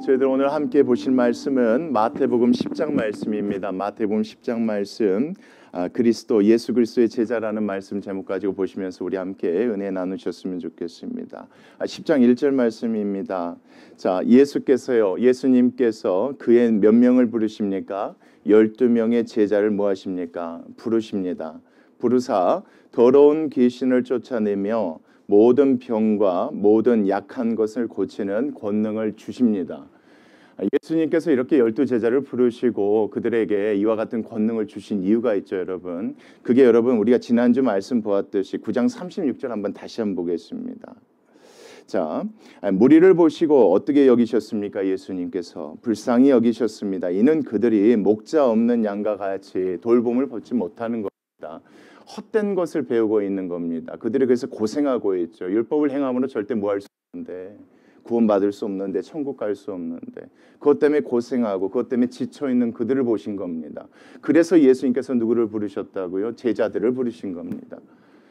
저희들 오늘 함께 보실 말씀은 마태복음 10장 말씀입니다. 마태복음 10장 말씀, 그리스도 예수 그리스도의 제자라는 말씀 제목 가지고 보시면서 우리 함께 은혜 나누셨으면 좋겠습니다. 10장 1절 말씀입니다. 자, 예수님께서 그의 몇 명을 부르십니까? 12명의 제자를 뭐 하십니까? 부르십니다. 부르사 더러운 귀신을 쫓아내며 모든 병과 모든 약한 것을 고치는 권능을 주십니다. 예수님께서 이렇게 12제자를 부르시고 그들에게 이와 같은 권능을 주신 이유가 있죠, 여러분. 그게 여러분 우리가 지난주 말씀 보았듯이 9장 36절 한번 다시 한번 보겠습니다. 자, 무리를 보시고 어떻게 여기셨습니까? 예수님께서 불쌍히 여기셨습니다. 이는 그들이 목자 없는 양과 같이 돌봄을 받지 못하는 겁니다. 헛된 것을 배우고 있는 겁니다. 그들이 그래서 고생하고 있죠. 율법을 행함으로 절대 뭐 할 수 없는데, 구원받을 수 없는데, 천국 갈 수 없는데, 그것 때문에 고생하고 그것 때문에 지쳐있는 그들을 보신 겁니다. 그래서 예수님께서 누구를 부르셨다고요? 제자들을 부르신 겁니다.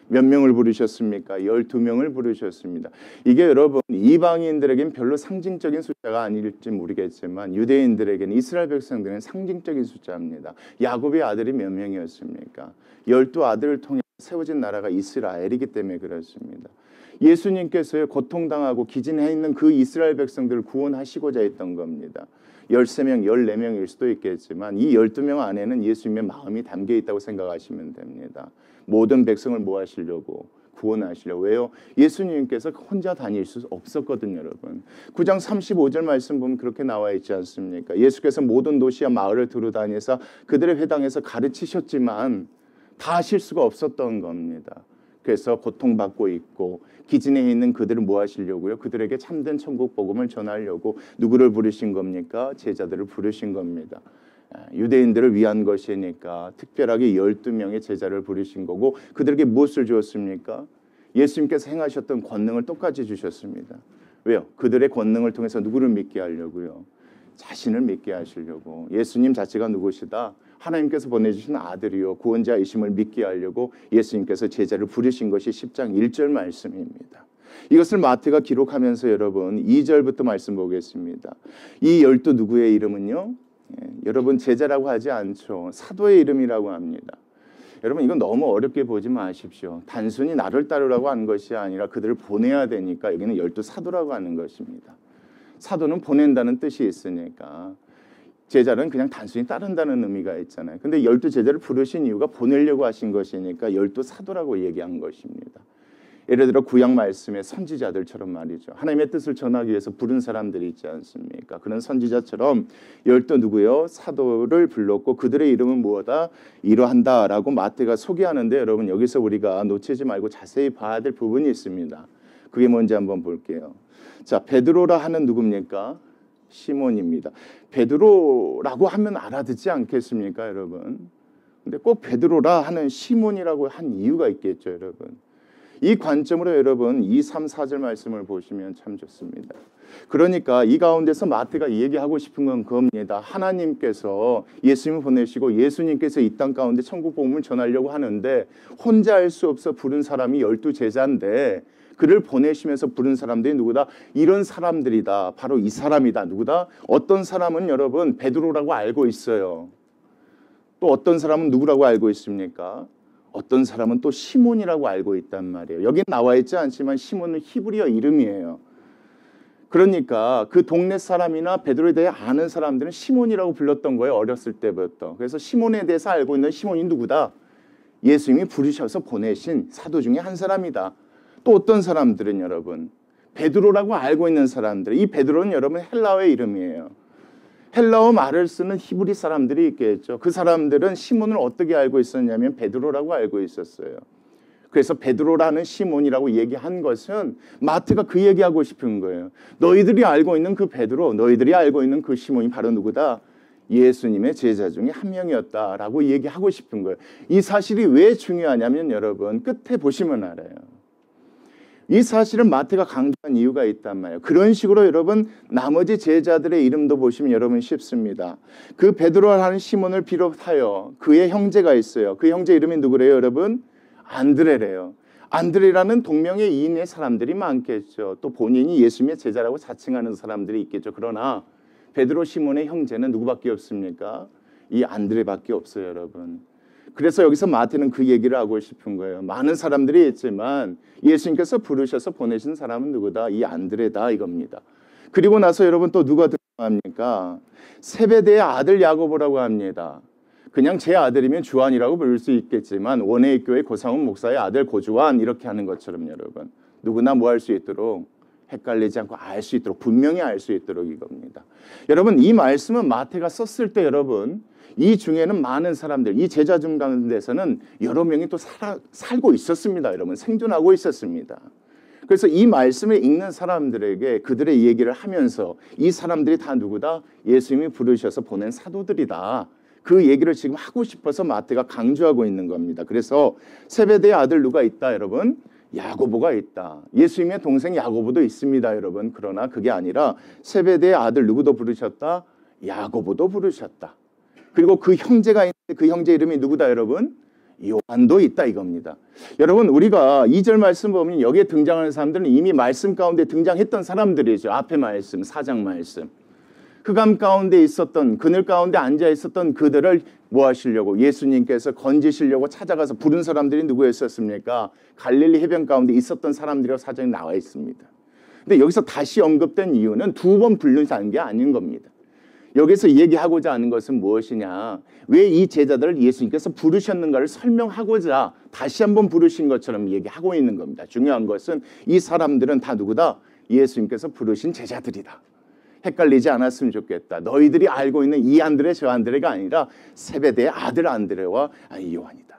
몇 명을 부르셨습니까? 12명을 부르셨습니다. 이게 여러분 이방인들에겐 별로 상징적인 숫자가 아닐지 모르겠지만 유대인들에게는, 이스라엘 백성들에게는 상징적인 숫자입니다. 야곱의 아들이 몇 명이었습니까? 12아들을 통해 세워진 나라가 이스라엘이기 때문에 그렇습니다. 예수님께서요, 고통당하고 기진해 있는 그 이스라엘 백성들을 구원하시고자 했던 겁니다. 13명, 14명일 수도 있겠지만 이 12명 안에는 예수님의 마음이 담겨 있다고 생각하시면 됩니다. 모든 백성을 뭐 하시려고? 구원하시려고. 왜요? 예수님께서 혼자 다닐 수 없었거든요, 여러분. 9장 35절 말씀 보면 그렇게 나와 있지 않습니까? 예수께서 모든 도시와 마을을 두루다니사 그들의 회당에서 가르치셨지만 다 하실 수가 없었던 겁니다. 그래서 고통받고 있고 기진해 있는 그들을 뭐 하시려고요? 그들에게 참된 천국 복음을 전하려고 누구를 부르신 겁니까? 제자들을 부르신 겁니다. 유대인들을 위한 것이니까 특별하게 12명의 제자를 부르신 거고, 그들에게 무엇을 주었습니까? 예수님께서 행하셨던 권능을 똑같이 주셨습니다. 왜요? 그들의 권능을 통해서 누구를 믿게 하려고요? 자신을 믿게 하시려고. 예수님 자체가 누구시다? 하나님께서 보내주신 아들이요 구원자이심을 믿게 하려고 예수님께서 제자를 부르신 것이 10장 1절 말씀입니다. 이것을 마태가 기록하면서 여러분 2절부터 말씀 보겠습니다. 이 12 누구의 이름은요? 여러분 제자라고 하지 않죠. 사도의 이름이라고 합니다. 여러분 이건 너무 어렵게 보지 마십시오. 단순히 나를 따르라고 하는 것이 아니라 그들을 보내야 되니까 여기는 12 사도라고 하는 것입니다. 사도는 보낸다는 뜻이 있으니까, 제자는 그냥 단순히 따른다는 의미가 있잖아요. 근데 12 제자를 부르신 이유가 보내려고 하신 것이니까 12 사도라고 얘기한 것입니다. 예를 들어 구약 말씀의 선지자들처럼 말이죠. 하나님의 뜻을 전하기 위해서 부른 사람들이 있지 않습니까? 그런 선지자처럼 12 누구요? 사도를 불렀고 그들의 이름은 무엇이다? 이러한다라고 마태가 소개하는데, 여러분 여기서 우리가 놓치지 말고 자세히 봐야 될 부분이 있습니다. 그게 뭔지 한번 볼게요. 자, 베드로라 하는 누굽니까? 시몬입니다. 베드로라고 하면 알아듣지 않겠습니까, 여러분? 근데 꼭 베드로라 하는 시몬이라고 한 이유가 있겠죠, 여러분. 이 관점으로 여러분 2, 3, 4절 말씀을 보시면 참 좋습니다. 그러니까 이 가운데서 마태가 얘기하고 싶은 건 그겁니다. 하나님께서 예수님을 보내시고 예수님께서 이 땅 가운데 천국 복음을 전하려고 하는데 혼자 할 수 없어 부른 사람이 12 제자인데, 그를 보내시면서 부른 사람들이 누구다? 이런 사람들이다. 바로 이 사람이다. 누구다? 어떤 사람은 여러분 베드로라고 알고 있어요. 또 어떤 사람은 누구라고 알고 있습니까? 어떤 사람은 또 시몬이라고 알고 있단 말이에요. 여기 나와 있지 않지만 시몬은 히브리어 이름이에요. 그러니까 그 동네 사람이나 베드로에 대해 아는 사람들은 시몬이라고 불렀던 거예요, 어렸을 때부터. 그래서 시몬에 대해서 알고 있는 시몬이 누구다? 예수님이 부르셔서 보내신 사도 중에 한 사람이다. 또 어떤 사람들은 여러분 베드로라고 알고 있는 사람들, 이 베드로는 여러분 헬라어의 이름이에요. 헬라어 말을 쓰는 히브리 사람들이 있겠죠. 그 사람들은 시몬을 어떻게 알고 있었냐면 베드로라고 알고 있었어요. 그래서 베드로라는 시몬이라고 얘기한 것은 마태가 그 얘기하고 싶은 거예요. 너희들이 알고 있는 그 베드로, 너희들이 알고 있는 그 시몬이 바로 누구다? 예수님의 제자 중에 한 명이었다라고 얘기하고 싶은 거예요. 이 사실이 왜 중요하냐면 여러분 끝에 보시면 알아요. 이 사실은 마태가 강조한 이유가 있단 말이에요. 그런 식으로 여러분 나머지 제자들의 이름도 보시면 여러분 쉽습니다. 그 베드로라는 시몬을 비롯하여 그의 형제가 있어요. 그 형제 이름이 누구래요, 여러분? 안드레래요. 안드레라는 동명의 이인의 사람들이 많겠죠. 또 본인이 예수님의 제자라고 자칭하는 사람들이 있겠죠. 그러나 베드로 시몬의 형제는 누구밖에 없습니까? 이 안드레밖에 없어요, 여러분. 그래서 여기서 마태는 그 얘기를 하고 싶은 거예요. 많은 사람들이 있지만 예수님께서 부르셔서 보내신 사람은 누구다? 이 안드레다 이겁니다. 그리고 나서 여러분 또 누가 등장합니까? 세베대의 아들 야고보라고 합니다. 그냥 제 아들이면 주한이라고 부를 수 있겠지만 원해의 교회 고상훈 목사의 아들 고주한 이렇게 하는 것처럼 여러분 누구나 뭐 할 수 있도록 헷갈리지 않고 알 수 있도록 분명히 알 수 있도록 이겁니다. 여러분 이 말씀은 마태가 썼을 때 여러분 이 중에는 많은 사람들 이 제자 중 가운데서는 여러 명이 또 살고 있었습니다. 여러분 생존하고 있었습니다. 그래서 이 말씀을 읽는 사람들에게 그들의 얘기를 하면서 이 사람들이 다 누구다? 예수님이 부르셔서 보낸 사도들이다. 그 얘기를 지금 하고 싶어서 마태가 강조하고 있는 겁니다. 그래서 세베대의 아들 누가 있다 여러분? 야고보가 있다. 예수님의 동생 야고보도 있습니다 여러분. 그러나 그게 아니라 세베대의 아들 누구도 부르셨다? 야고보도 부르셨다. 그리고 그 형제가 있는데 그 형제 이름이 누구다 여러분? 요한도 있다 이겁니다. 여러분 우리가 2절 말씀 보면 여기에 등장하는 사람들은 이미 말씀 가운데 등장했던 사람들이죠. 앞에 말씀 4장 말씀. 흑암 가운데 있었던 그늘 가운데 앉아 있었던 그들을 뭐 하시려고 예수님께서 건지시려고 찾아가서 부른 사람들이 누구였었습니까? 갈릴리 해변 가운데 있었던 사람들이라고 사정이 나와 있습니다. 근데 여기서 다시 언급된 이유는 두 번 부르는 게 아닌 겁니다. 여기서 얘기하고자 하는 것은 무엇이냐? 왜 이 제자들을 예수님께서 부르셨는가를 설명하고자 다시 한번 부르신 것처럼 얘기하고 있는 겁니다. 중요한 것은 이 사람들은 다 누구다? 예수님께서 부르신 제자들이다. 헷갈리지 않았으면 좋겠다. 너희들이 알고 있는 이 안드레 저 안드레가 아니라 세베대의 아들 안드레와 요한이다.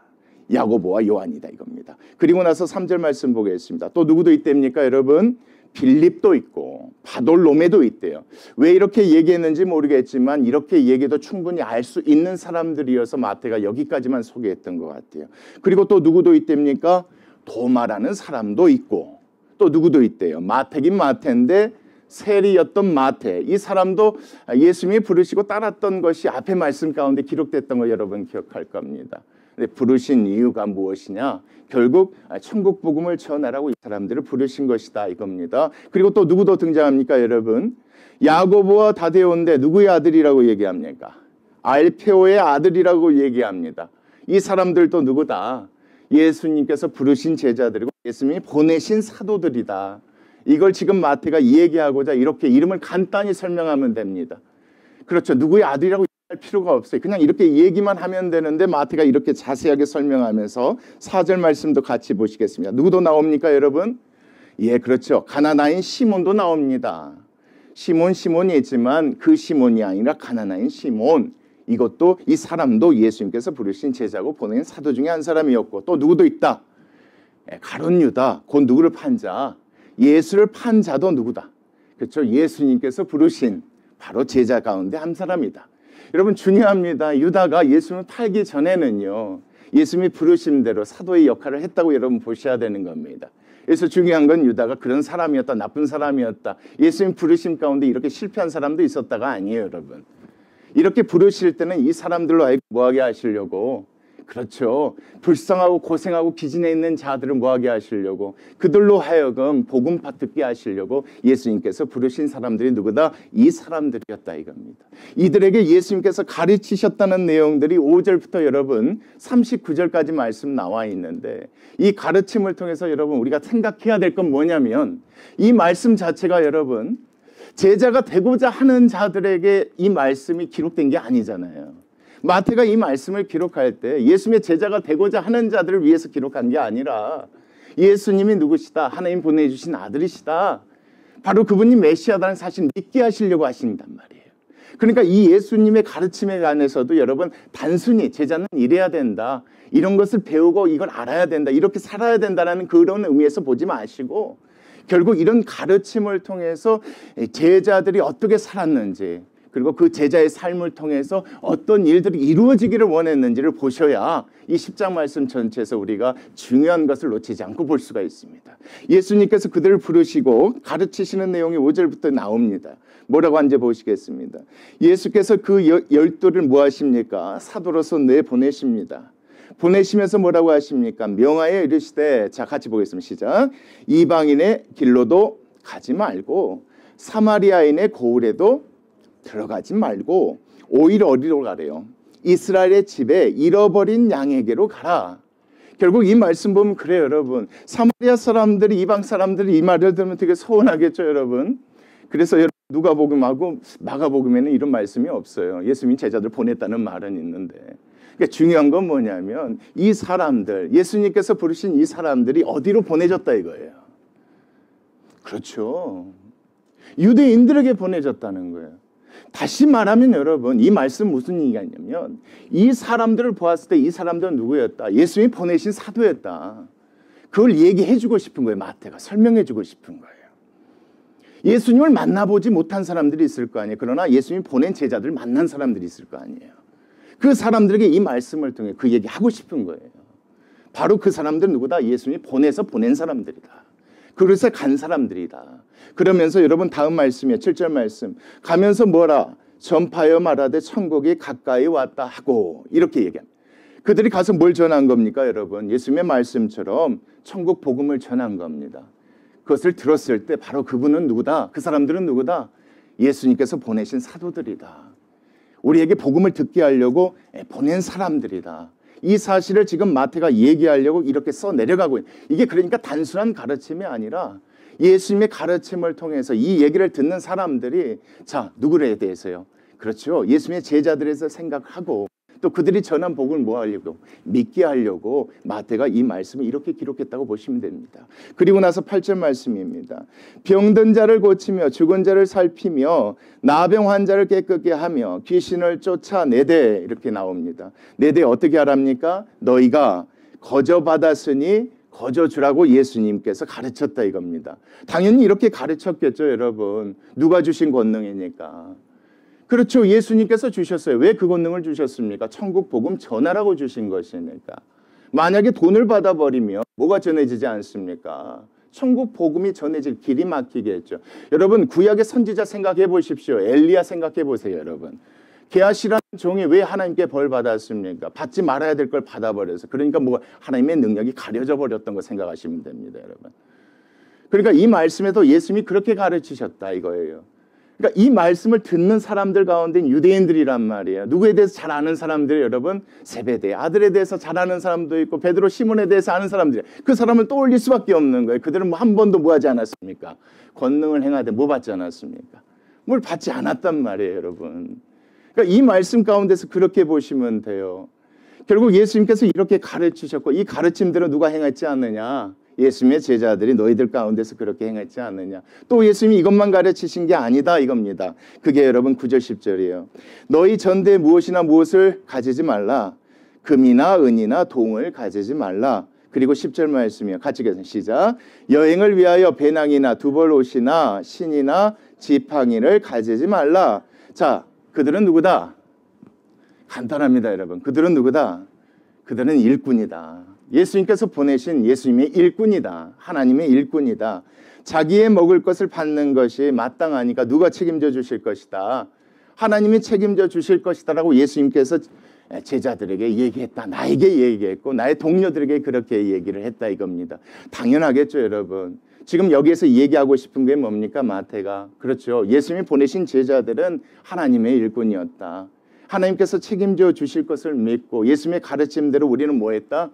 야고보와 요한이다 이겁니다. 그리고 나서 3절 말씀 보겠습니다. 또 누구도 있답니까 여러분? 빌립도 있고 바돌로메도 있대요. 왜 이렇게 얘기했는지 모르겠지만 이렇게 얘기해도 충분히 알 수 있는 사람들이어서 마태가 여기까지만 소개했던 것 같아요. 그리고 또 누구도 있답니까? 도마라는 사람도 있고 또 누구도 있대요. 마태긴 마태인데 세리였던 마태. 이 사람도 예수님이 부르시고 따랐던 것이 앞에 말씀 가운데 기록됐던 거 여러분 기억할 겁니다. 근데 부르신 이유가 무엇이냐? 결국 천국 복음을 전하라고 이 사람들을 부르신 것이다 이겁니다. 그리고 또 누구도 등장합니까 여러분? 야고보와 다데오인데 누구의 아들이라고 얘기합니까? 알페오의 아들이라고 얘기합니다. 이 사람들도 누구다? 예수님께서 부르신 제자들이고 예수님이 보내신 사도들이다. 이걸 지금 마태가 얘기하고자 이렇게 이름을 간단히 설명하면 됩니다. 그렇죠. 누구의 아들이라고 할 필요가 없어요. 그냥 이렇게 얘기만 하면 되는데 마태가 이렇게 자세하게 설명하면서 4절 말씀도 같이 보시겠습니다. 누구도 나옵니까 여러분? 예, 그렇죠. 가나나인 시몬도 나옵니다. 시몬이 있지만 그 시몬이 아니라 가나나인 시몬. 이것도 이 사람도 예수님께서 부르신 제자고 보낸 사도 중에 한 사람이었고 또 누구도 있다. 가룟 유다. 곧 누구를 판 자. 예수를 판 자도 누구다. 그렇죠. 예수님께서 부르신 바로 제자 가운데 한 사람이다. 여러분 중요합니다. 유다가 예수님을 팔기 전에는요. 예수님이 부르신 대로 사도의 역할을 했다고 여러분 보셔야 되는 겁니다. 그래서 중요한 건 유다가 그런 사람이었다. 나쁜 사람이었다. 예수님 부르심 가운데 이렇게 실패한 사람도 있었다가 아니에요. 여러분. 이렇게 부르실 때는 이 사람들로 하여금 뭐하게 하시려고 그렇죠. 불쌍하고 고생하고 기진해 있는 자들을 뭐하게 하시려고 그들로 하여금 복음 듣게 하시려고 예수님께서 부르신 사람들이 누구다? 이 사람들이었다 이겁니다. 이들에게 예수님께서 가르치셨다는 내용들이 5절부터 여러분 39절까지 말씀 나와 있는데 이 가르침을 통해서 여러분 우리가 생각해야 될 건 뭐냐면 이 말씀 자체가 여러분 제자가 되고자 하는 자들에게 이 말씀이 기록된 게 아니잖아요. 마태가 이 말씀을 기록할 때 예수님의 제자가 되고자 하는 자들을 위해서 기록한 게 아니라 예수님이 누구시다? 하나님 보내주신 아들이시다. 바로 그분이 메시아다는 사실 믿게 하시려고 하신단 말이에요. 그러니까 이 예수님의 가르침에 관해서도 여러분 단순히 제자는 이래야 된다. 이런 것을 배우고 이걸 알아야 된다. 이렇게 살아야 된다는 그런 의미에서 보지 마시고 결국 이런 가르침을 통해서 제자들이 어떻게 살았는지 그리고 그 제자의 삶을 통해서 어떤 일들이 이루어지기를 원했는지를 보셔야 이 10장 말씀 전체에서 우리가 중요한 것을 놓치지 않고 볼 수가 있습니다. 예수님께서 그들을 부르시고 가르치시는 내용이 5절부터 나옵니다. 뭐라고 하는지 보시겠습니다. 예수께서 그 12를 뭐 하십니까? 사도로서 내보내십니다. 보내시면서 뭐라고 하십니까? 명하여 이르시되 자 같이 보겠습니다. 시작. 이방인의 길로도 가지 말고 사마리아인의 고을에도 들어가지 말고 오히려 어디로 가래요? 이스라엘의 집에 잃어버린 양에게로 가라. 결국 이 말씀 보면 그래요, 여러분. 사마리아 사람들이, 이방 사람들이 이 말을 들으면 되게 서운하겠죠, 여러분. 그래서 누가복음하고 마가복음에는 이런 말씀이 없어요. 예수님이 제자들 보냈다는 말은 있는데, 그러니까 중요한 건 뭐냐면 이 사람들, 예수님께서 부르신 이 사람들이 어디로 보내졌다 이거예요. 그렇죠. 유대인들에게 보내졌다는 거예요. 다시 말하면 여러분, 이 말씀 무슨 얘기냐면 이 사람들을 보았을 때 이 사람들은 누구였다? 예수님이 보내신 사도였다. 그걸 얘기해주고 싶은 거예요. 마태가 설명해주고 싶은 거예요. 예수님을 만나보지 못한 사람들이 있을 거 아니에요. 그러나 예수님이 보낸 제자들을 만난 사람들이 있을 거 아니에요. 그 사람들에게 이 말씀을 통해 그 얘기하고 싶은 거예요. 바로 그 사람들은 누구다? 예수님이 보내서 보낸 사람들이다. 그래서 간 사람들이다. 그러면서 여러분 다음 말씀이에요. 7절 말씀. 가면서 뭐라? 전파하여 말하되 천국이 가까이 왔다 하고 이렇게 얘기합니다. 그들이 가서 뭘 전한 겁니까, 여러분? 예수님의 말씀처럼 천국 복음을 전한 겁니다. 그것을 들었을 때 바로 그분은 누구다? 그 사람들은 누구다? 예수님께서 보내신 사도들이다. 우리에게 복음을 듣게 하려고 보낸 사람들이다. 이 사실을 지금 마태가 얘기하려고 이렇게 써 내려가고 있는. 이게 그러니까 단순한 가르침이 아니라 예수님의 가르침을 통해서 이 얘기를 듣는 사람들이 자, 누구에 대해서요? 그렇죠. 예수님의 제자들에서 생각하고 또 그들이 전한 복음을 뭐 하려고? 믿게 하려고 마태가 이 말씀을 이렇게 기록했다고 보시면 됩니다. 그리고 나서 8절 말씀입니다. 병든 자를 고치며 죽은 자를 살피며 나병 환자를 깨끗게 하며 귀신을 쫓아내되 이렇게 나옵니다. 내되 어떻게 하랍니까? 너희가 거저 받았으니 거저 주라고 예수님께서 가르쳤다 이겁니다. 당연히 이렇게 가르쳤겠죠, 여러분. 누가 주신 권능이니까. 그렇죠. 예수님께서 주셨어요. 왜 그 권능을 주셨습니까? 천국 복음 전하라고 주신 것이니까. 만약에 돈을 받아버리면 뭐가 전해지지 않습니까? 천국 복음이 전해질 길이 막히겠죠. 여러분 구약의 선지자 생각해 보십시오. 엘리야 생각해 보세요, 여러분. 게하시라는 종이 왜 하나님께 벌 받았습니까? 받지 말아야 될 걸 받아버려서. 그러니까 뭐 하나님의 능력이 가려져 버렸던 거 생각하시면 됩니다, 여러분. 그러니까 이 말씀에도 예수님이 그렇게 가르치셨다 이거예요. 그러니까 이 말씀을 듣는 사람들 가운데 유대인들이란 말이에요. 누구에 대해서 잘 아는 사람들이 여러분 세베대 아들에 대해서 잘 아는 사람도 있고 베드로 시몬에 대해서 아는 사람들이 그 사람을 떠올릴 수밖에 없는 거예요. 그들은 뭐 한 번도 뭐 하지 않았습니까? 권능을 행하되 뭐 받지 않았습니까? 뭘 받지 않았단 말이에요, 여러분. 그러니까 이 말씀 가운데서 그렇게 보시면 돼요. 결국 예수님께서 이렇게 가르치셨고 이 가르침대로 누가 행했지 않느냐? 예수님의 제자들이 너희들 가운데서 그렇게 행했지 않느냐. 또 예수님이 이것만 가르치신 게 아니다 이겁니다. 그게 여러분 9절 10절이에요. 너희 전대에 무엇이나 무엇을 가지지 말라. 금이나 은이나 동을 가지지 말라. 그리고 10절 말씀이에요. 같이 읽겠습니다. 시작. 여행을 위하여 배낭이나 두벌 옷이나 신이나 지팡이를 가지지 말라. 자, 그들은 누구다? 간단합니다, 여러분. 그들은 누구다? 그들은 일꾼이다. 예수님께서 보내신 예수님의 일꾼이다. 하나님의 일꾼이다. 자기의 먹을 것을 받는 것이 마땅하니까 누가 책임져 주실 것이다. 하나님이 책임져 주실 것이다 라고 예수님께서 제자들에게 얘기했다. 나에게 얘기했고 나의 동료들에게 그렇게 얘기를 했다 이겁니다. 당연하겠죠, 여러분. 지금 여기에서 얘기하고 싶은 게 뭡니까? 마태가. 그렇죠. 예수님이 보내신 제자들은 하나님의 일꾼이었다. 하나님께서 책임져 주실 것을 믿고 예수님의 가르침대로 우리는 뭐 했다?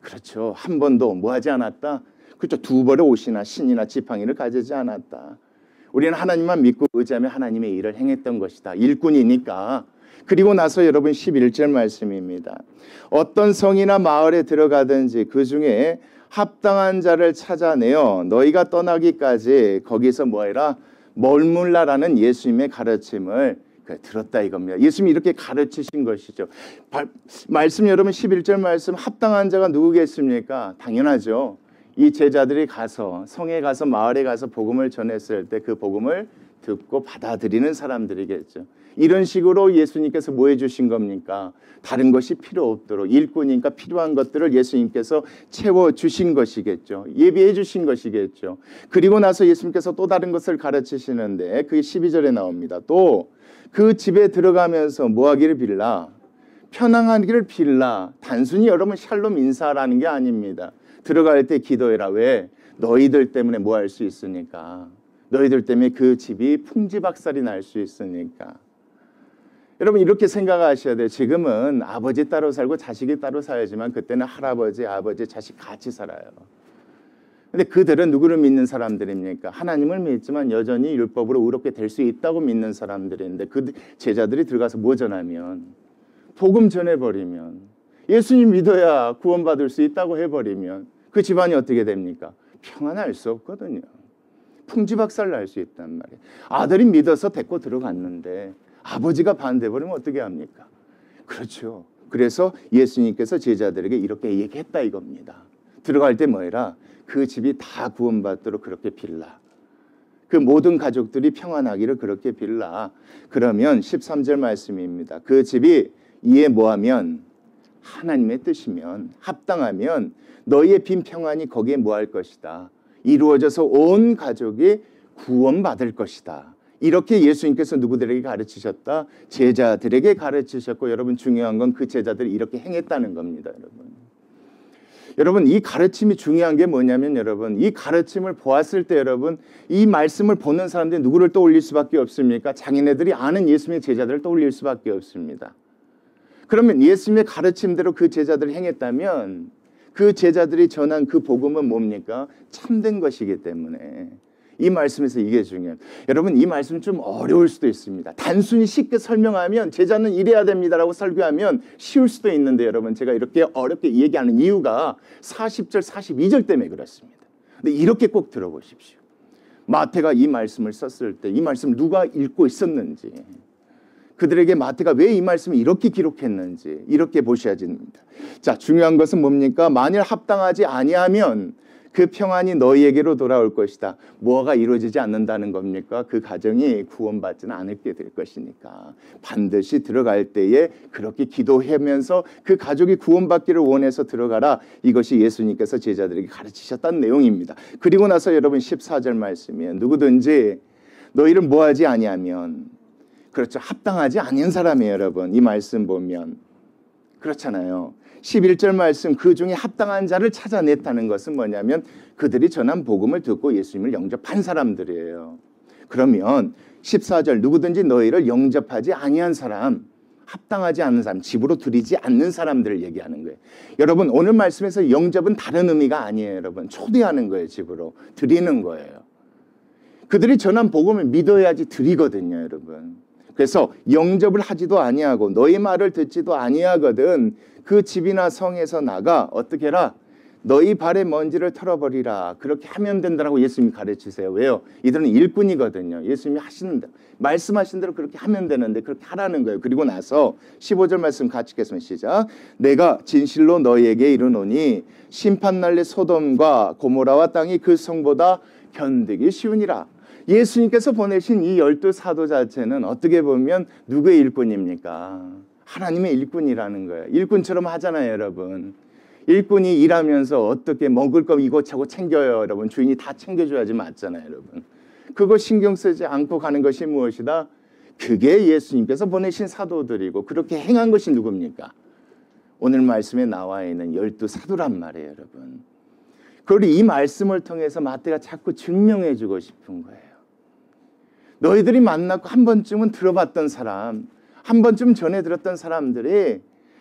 그렇죠. 한 번도 뭐 하지 않았다? 그렇죠. 두 벌의 옷이나 신이나 지팡이를 가지지 않았다. 우리는 하나님만 믿고 의지하며 하나님의 일을 행했던 것이다. 일꾼이니까. 그리고 나서 여러분 11절 말씀입니다. 어떤 성이나 마을에 들어가든지 그 중에 합당한 자를 찾아내어 너희가 떠나기까지 거기서 뭐해라? 머물라라는 예수님의 가르침을 들었다 이겁니다. 예수님이 이렇게 가르치신 것이죠. 말씀 여러분 11절 말씀 합당한 자가 누구겠습니까? 당연하죠. 이 제자들이 가서 성에 가서 마을에 가서 복음을 전했을 때 그 복음을 듣고 받아들이는 사람들이겠죠. 이런 식으로 예수님께서 뭐 해주신 겁니까? 다른 것이 필요 없도록 일꾼이니까 필요한 것들을 예수님께서 채워주신 것이겠죠. 예비해 주신 것이겠죠. 그리고 나서 예수님께서 또 다른 것을 가르치시는데 그게 12절에 나옵니다. 또 그 집에 들어가면서 뭐 하기를 빌라? 편안하기를 빌라. 단순히 여러분 샬롬 인사라는 게 아닙니다. 들어갈 때 기도해라. 왜? 너희들 때문에 뭐 할 수 있으니까. 너희들 때문에 그 집이 풍지박살이 날 수 있으니까. 여러분 이렇게 생각하셔야 돼요. 지금은 아버지 따로 살고 자식이 따로 살지만 그때는 할아버지, 아버지, 자식 같이 살아요. 근데 그들은 누구를 믿는 사람들입니까? 하나님을 믿지만 여전히 율법으로 의롭게 될 수 있다고 믿는 사람들인데 그 제자들이 들어가서 뭐 전하면? 복음 전해버리면, 예수님 믿어야 구원받을 수 있다고 해버리면 그 집안이 어떻게 됩니까? 평안할 수 없거든요. 풍지박살 날 수 있단 말이에요. 아들이 믿어서 데리고 들어갔는데 아버지가 반대해버리면 어떻게 합니까? 그렇죠. 그래서 예수님께서 제자들에게 이렇게 얘기했다 이겁니다. 들어갈 때 뭐해라? 그 집이 다 구원받도록 그렇게 빌라. 그 모든 가족들이 평안하기를 그렇게 빌라. 그러면 13절 말씀입니다. 그 집이 이에 뭐하면 하나님의 뜻이면 합당하면 너희의 빈 평안이 거기에 뭐할 것이다. 이루어져서 온 가족이 구원받을 것이다. 이렇게 예수님께서 누구들에게 가르치셨다? 제자들에게 가르치셨고 여러분 중요한 건 그 제자들이 이렇게 행했다는 겁니다. 여러분 이 가르침이 중요한 게 뭐냐면 여러분 이 가르침을 보았을 때 여러분 이 말씀을 보는 사람들이 누구를 떠올릴 수밖에 없습니까? 자기네들이 아는 예수님의 제자들을 떠올릴 수밖에 없습니다. 그러면 예수님의 가르침대로 그 제자들이 행했다면 그 제자들이 전한 그 복음은 뭡니까? 참된 것이기 때문에 이 말씀에서 이게 중요해요. 여러분 이 말씀 좀 어려울 수도 있습니다. 단순히 쉽게 설명하면 제자는 이래야 됩니다라고 설교하면 쉬울 수도 있는데 여러분 제가 이렇게 어렵게 얘기하는 이유가 40절 42절 때문에 그렇습니다. 근데 이렇게 꼭 들어보십시오. 마태가 이 말씀을 썼을 때 이 말씀을 누가 읽고 있었는지 그들에게 마태가 왜 이 말씀을 이렇게 기록했는지 이렇게 보셔야 됩니다. 자, 중요한 것은 뭡니까? 만일 합당하지 아니하면 그 평안이 너희에게로 돌아올 것이다. 뭐가 이루어지지 않는다는 겁니까? 그 가정이 구원받지는 않게 될 것이니까 반드시 들어갈 때에 그렇게 기도하면서 그 가족이 구원받기를 원해서 들어가라. 이것이 예수님께서 제자들에게 가르치셨다는 내용입니다. 그리고 나서 여러분 14절 말씀이에요. 누구든지 너희를 뭐하지 아니하면 그렇죠. 합당하지 않은 사람이에요. 여러분 이 말씀 보면 그렇잖아요. 11절 말씀 그 중에 합당한 자를 찾아냈다는 것은 뭐냐면 그들이 전한 복음을 듣고 예수님을 영접한 사람들이에요. 그러면 14절 누구든지 너희를 영접하지 아니한 사람 합당하지 않는 사람 집으로 들이지 않는 사람들을 얘기하는 거예요. 여러분 오늘 말씀에서 영접은 다른 의미가 아니에요. 여러분 초대하는 거예요. 집으로 드리는 거예요. 그들이 전한 복음을 믿어야지 드리거든요. 여러분 그래서 영접을 하지도 아니하고 너희 말을 듣지도 아니하거든 그 집이나 성에서 나가 어떻게 해라? 너희 발의 먼지를 털어버리라. 그렇게 하면 된다고 예수님이 가르치세요. 왜요? 이들은 일꾼이거든요. 예수님이 하시는 대로 말씀하신 대로 그렇게 하면 되는데 그렇게 하라는 거예요. 그리고 나서 15절 말씀 같이 읽겠습니다. 시작. 내가 진실로 너희에게 이르노니 심판날에 소돔과 고모라와 땅이 그 성보다 견디기 쉬우니라. 예수님께서 보내신 이 12사도 자체는 어떻게 보면 누구의 일꾼입니까? 하나님의 일꾼이라는 거예요. 일꾼처럼 하잖아요, 여러분. 일꾼이 일하면서 어떻게 먹을 거 이것저것 챙겨요, 여러분. 주인이 다 챙겨줘야지 맞잖아요, 여러분. 그거 신경 쓰지 않고 가는 것이 무엇이다? 그게 예수님께서 보내신 사도들이고 그렇게 행한 것이 누굽니까? 오늘 말씀에 나와 있는 12사도란 말이에요, 여러분. 그리고 이 말씀을 통해서 마태가 자꾸 증명해 주고 싶은 거예요. 너희들이 만났고 한 번쯤은 들어봤던 사람, 한 번쯤 전해 들었던 사람들이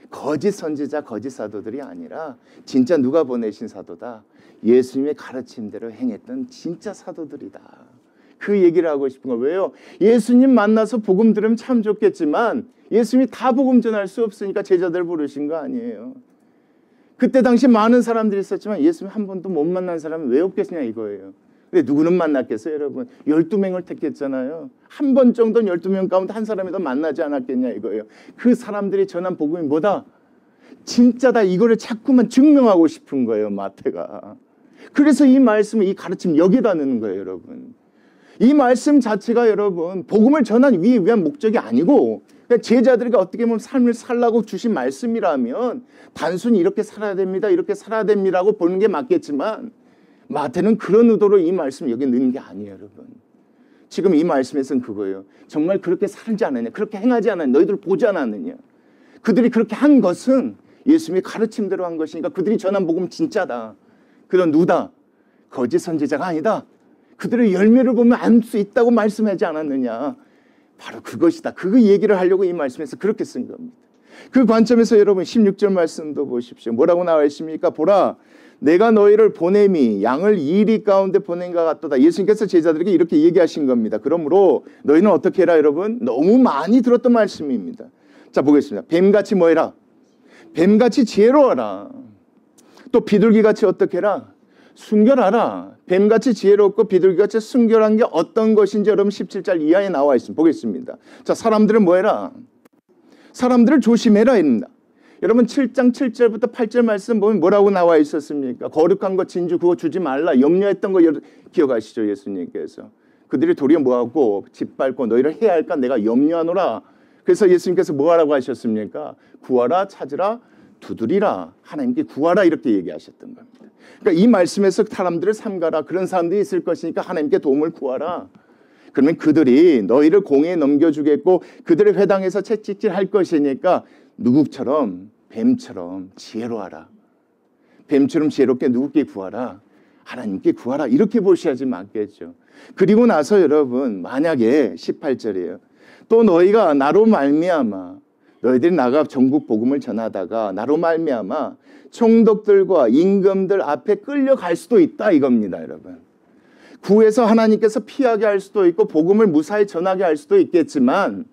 거짓 선지자, 거짓 사도들이 아니라 진짜 누가 보내신 사도다. 예수님의 가르침대로 행했던 진짜 사도들이다. 그 얘기를 하고 싶은 거 왜요? 예수님 만나서 복음 들으면 참 좋겠지만 예수님이 다 복음 전할 수 없으니까 제자들 부르신 거 아니에요. 그때 당시 많은 사람들이 있었지만 예수님 한 번도 못 만난 사람이 왜 없겠냐 이거예요. 근데 누구는 만났겠어요, 여러분? 12명을 택했잖아요. 한 번 정도는 12명 가운데 한 사람이 더 만나지 않았겠냐 이거예요. 그 사람들이 전한 복음이 뭐다? 진짜다. 이거를 자꾸만 증명하고 싶은 거예요, 마태가. 그래서 이 말씀을, 이 가르침 여기다 넣는 거예요, 여러분. 이 말씀 자체가 여러분 복음을 전하기 위한 목적이 아니고 그냥 제자들에게 어떻게 보면 삶을 살라고 주신 말씀이라면 단순히 이렇게 살아야 됩니다, 이렇게 살아야 됩니다라고 보는 게 맞겠지만 마태는 그런 의도로 이 말씀을 여기 넣는 게 아니에요, 여러분. 지금 이 말씀에서는 그거예요. 정말 그렇게 살지 않았냐, 그렇게 행하지 않았냐, 너희들 보지 않았느냐. 그들이 그렇게 한 것은 예수님의 가르침대로 한 것이니까 그들이 전한 복음 진짜다. 그런 누다? 거짓 선지자가 아니다. 그들의 열매를 보면 알 수 있다고 말씀하지 않았느냐. 바로 그것이다. 그 얘기를 하려고 이 말씀에서 그렇게 쓴 겁니다. 그 관점에서 여러분 16절 말씀도 보십시오. 뭐라고 나와 있습니까? 보라, 내가 너희를 보냄이 양을 이리 가운데 보낸 것 같도다. 예수님께서 제자들에게 이렇게 얘기하신 겁니다. 그러므로 너희는 어떻게 해라 여러분? 너무 많이 들었던 말씀입니다. 자, 보겠습니다. 뱀같이 뭐 해라? 뱀같이 지혜로워라. 또 비둘기같이 어떻게 해라? 순결하라. 뱀같이 지혜롭고 비둘기같이 순결한 게 어떤 것인지 여러분 17절 이하에 나와 있습니다. 보겠습니다. 자, 사람들은 뭐 해라? 사람들을 조심해라 입니다. 여러분 7장 7절부터 8절 말씀 보면 뭐라고 나와 있었습니까? 거룩한 것 진주 그거 주지 말라. 염려했던 거 기억하시죠? 예수님께서. 그들이 도리어 뭐하고 짓밟고 너희를 해야 할까 내가 염려하노라. 그래서 예수님께서 뭐하라고 하셨습니까? 구하라, 찾으라, 두드리라. 하나님께 구하라 이렇게 얘기하셨던 겁니다. 그러니까 이 말씀에서 사람들을 삼가라. 그런 사람들이 있을 것이니까 하나님께 도움을 구하라. 그러면 그들이 너희를 공에 넘겨주겠고 그들의 회당에서 채찍질할 것이니까 누구처럼? 뱀처럼 지혜로워하라. 뱀처럼 지혜롭게 누구께 구하라? 하나님께 구하라. 이렇게 보셔야지 맞겠죠. 그리고 나서 여러분 만약에 18절이에요. 또 너희가 나로 말미암아 너희들이 나가 전국 복음을 전하다가 나로 말미암아 총독들과 임금들 앞에 끌려갈 수도 있다 이겁니다. 여러분. 구에서 하나님께서 피하게 할 수도 있고 복음을 무사히 전하게 할 수도 있겠지만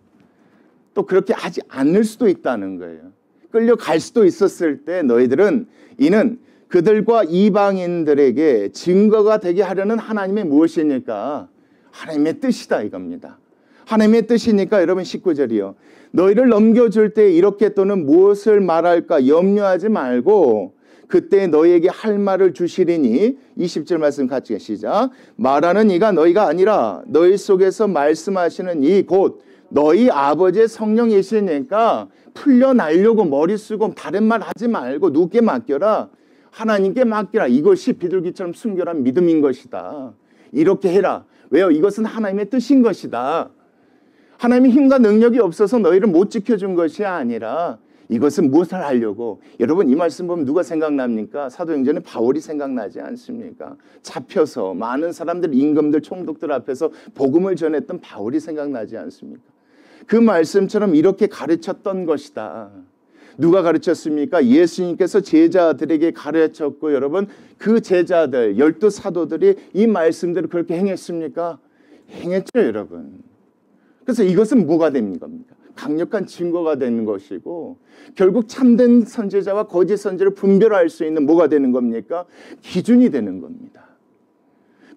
또 그렇게 하지 않을 수도 있다는 거예요. 끌려갈 수도 있었을 때 너희들은 이는 그들과 이방인들에게 증거가 되게 하려는 하나님의 무엇이니까? 하나님의 뜻이다 이겁니다. 하나님의 뜻이니까 여러분 19절이요. 너희를 넘겨줄 때 이렇게 또는 무엇을 말할까 염려하지 말고 그때 너희에게 할 말을 주시리니 20절 말씀 같이 시작. 말하는 이가 너희가 아니라 너희 속에서 말씀하시는 이 곧 너희 아버지의 성령이시니까 풀려나려고 머리 쓰고 다른 말 하지 말고 누구께 맡겨라? 하나님께 맡겨라. 이것이 비둘기처럼 순결한 믿음인 것이다. 이렇게 해라. 왜요? 이것은 하나님의 뜻인 것이다. 하나님의 힘과 능력이 없어서 너희를 못 지켜준 것이 아니라 이것은 무엇을 하려고? 여러분 이 말씀 보면 누가 생각납니까? 사도행전에 바울이 생각나지 않습니까? 잡혀서 많은 사람들, 임금들, 총독들 앞에서 복음을 전했던 바울이 생각나지 않습니까? 그 말씀처럼 이렇게 가르쳤던 것이다. 누가 가르쳤습니까? 예수님께서 제자들에게 가르쳤고 여러분 그 제자들 12 사도들이 이 말씀대로 그렇게 행했습니까? 행했죠 여러분. 그래서 이것은 뭐가 되는 겁니까? 강력한 증거가 되는 것이고 결국 참된 선지자와 거짓 선지자를 분별할 수 있는 뭐가 되는 겁니까? 기준이 되는 겁니다.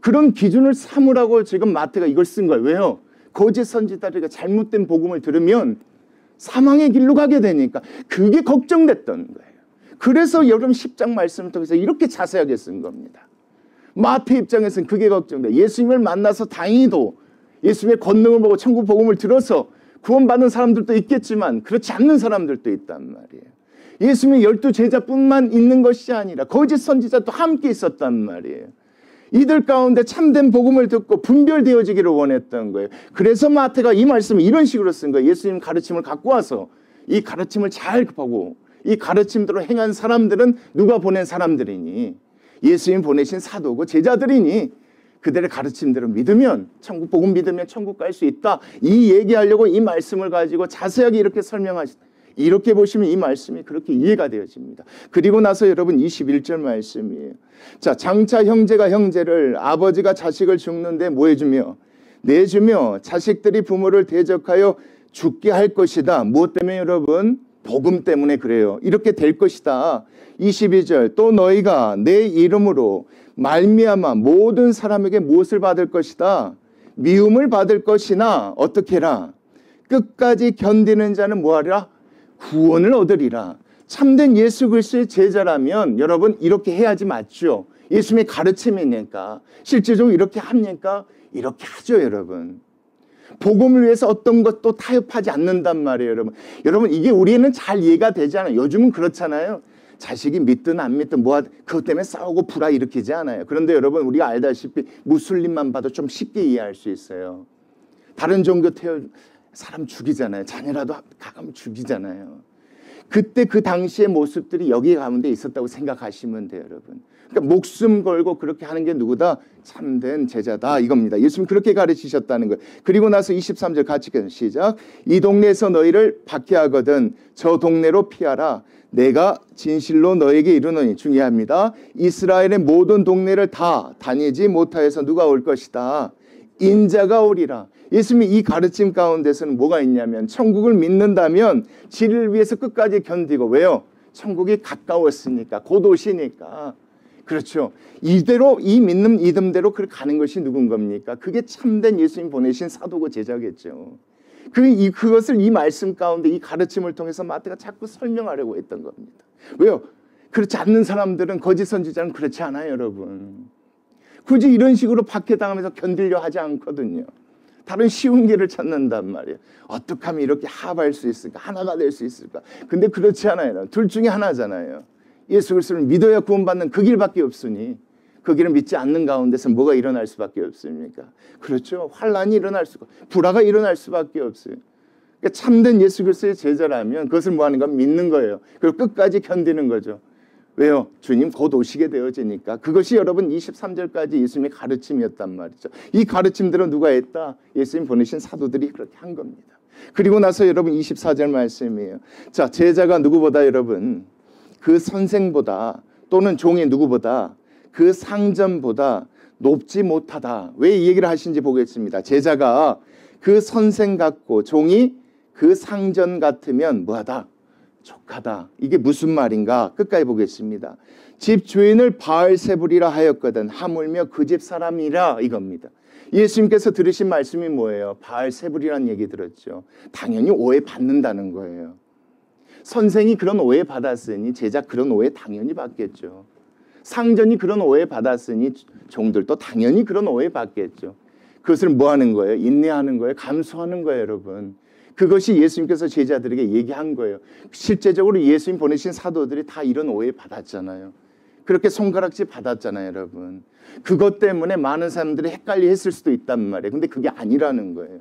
그런 기준을 삼으라고 지금 마태가 이걸 쓴 거예요. 왜요? 거짓 선지자들이 잘못된 복음을 들으면 사망의 길로 가게 되니까 그게 걱정됐던 거예요. 그래서 여러분 10장 말씀을 통해서 이렇게 자세하게 쓴 겁니다. 마태 입장에서는 그게 걱정돼요. 예수님을 만나서 다행히도 예수님의 권능을 보고 천국 복음을 들어서 구원받는 사람들도 있겠지만 그렇지 않는 사람들도 있단 말이에요. 예수님의 12 제자뿐만 있는 것이 아니라 거짓 선지자도 함께 있었단 말이에요. 이들 가운데 참된 복음을 듣고 분별되어지기를 원했던 거예요. 그래서 마태가 이 말씀을 이런 식으로 쓴 거예요. 예수님 가르침을 갖고 와서 이 가르침을 잘 보고 이 가르침대로 행한 사람들은 누가 보낸 사람들이니? 예수님 보내신 사도고 제자들이니 그들의 가르침대로 믿으면 천국 복음 믿으면 천국 갈 수 있다. 이 얘기하려고 이 말씀을 가지고 자세하게 이렇게 설명하시다. 이렇게 보시면 이 말씀이 그렇게 이해가 되어집니다. 그리고 나서 여러분 21절 말씀이에요. 자, 장차 형제가 형제를 아버지가 자식을 죽는데 뭐 해주며? 내주며 자식들이 부모를 대적하여 죽게 할 것이다. 무엇 때문에 여러분? 복음 때문에 그래요. 이렇게 될 것이다. 22절 또 너희가 내 이름으로 말미암아 모든 사람에게 무엇을 받을 것이다? 미움을 받을 것이나 어떻게 해라? 끝까지 견디는 자는 뭐하리라? 구원을 얻으리라. 참된 예수 그리스도의 제자라면 여러분 이렇게 해야지 맞죠? 예수님의 가르침이니까. 실제적으로 이렇게 합니까? 이렇게 하죠 여러분. 복음을 위해서 어떤 것도 타협하지 않는단 말이에요 여러분. 여러분 이게 우리는 잘 이해가 되지 않아요. 요즘은 그렇잖아요. 자식이 믿든 안 믿든 그것 때문에 싸우고 불화 일으키지 않아요. 그런데 여러분 우리가 알다시피 무슬림만 봐도 좀 쉽게 이해할 수 있어요. 다른 종교 사람 죽이잖아요. 자녀라도 가끔 죽이잖아요. 그때 그 당시의 모습들이 여기 가운데 있었다고 생각하시면 돼요, 여러분. 그러니까 목숨 걸고 그렇게 하는 게 누구다? 참된 제자다 이겁니다. 예수님 그렇게 가르치셨다는 거예요. 그리고 나서 23절 같이 시작. 이 동네에서 너희를 박해하거든 저 동네로 피하라. 내가 진실로 너에게 이르노니, 중요합니다. 이스라엘의 모든 동네를 다 다니지 못하여서 누가 올 것이다? 인자가 오리라. 예수님이 이 가르침 가운데서는 뭐가 있냐면 천국을 믿는다면 진리를 위해서 끝까지 견디고, 왜요? 천국이 가까웠으니까, 곧 오시니까. 그렇죠. 이대로 이 믿는 이듬대로 그렇게 가는 것이 누군 겁니까? 그게 참된 예수님 보내신 사도고 제자겠죠. 그것을 이 말씀 가운데 이 가르침을 통해서 마태가 자꾸 설명하려고 했던 겁니다. 왜요? 그렇지 않는 사람들은, 거짓 선지자는 그렇지 않아요, 여러분. 굳이 이런 식으로 박해당하면서 견디려 하지 않거든요. 다른 쉬운 길을 찾는단 말이에요. 어떻게 하면 이렇게 합할 수 있을까? 하나가 될 수 있을까? 근데 그렇지 않아요. 둘 중에 하나잖아요. 예수 그리스도를 믿어야 구원받는 그 길밖에 없으니 그 길을 믿지 않는 가운데서 뭐가 일어날 수밖에 없습니까? 그렇죠. 환란이 일어날 수가, 불화가 일어날 수밖에 없어요. 그러니까 참된 예수 그리스도의 제자라면 그것을 뭐 하는가? 믿는 거예요. 그리고 끝까지 견디는 거죠. 왜요? 주님 곧 오시게 되어지니까. 그것이 여러분 23절까지 예수님의 가르침이었단 말이죠. 이 가르침들은 누가 했다? 예수님 보내신 사도들이 그렇게 한 겁니다. 그리고 나서 여러분 24절 말씀이에요. 자, 제자가 누구보다 여러분 그 선생보다, 또는 종이 누구보다, 그 상전보다 높지 못하다. 왜 이 얘기를 하신지 보겠습니다. 제자가 그 선생 같고 종이 그 상전 같으면 뭐하다? 족하다. 이게 무슨 말인가? 끝까지 보겠습니다. 집 주인을 바알세불이라 하였거든 하물며 그 집 사람이라, 이겁니다. 예수님께서 들으신 말씀이 뭐예요? 바알세불이라는 얘기 들었죠. 당연히 오해받는다는 거예요. 선생이 그런 오해 받았으니 제자 그런 오해 당연히 받겠죠. 상전이 그런 오해 받았으니 종들도 당연히 그런 오해 받겠죠. 그것을 뭐 하는 거예요? 인내하는 거예요? 감수하는 거예요, 여러분. 그것이 예수님께서 제자들에게 얘기한 거예요. 실제적으로 예수님 보내신 사도들이 다 이런 오해 받았잖아요. 그렇게 손가락질 받았잖아요, 여러분. 그것 때문에 많은 사람들이 헷갈려 했을 수도 있단 말이에요. 근데 그게 아니라는 거예요.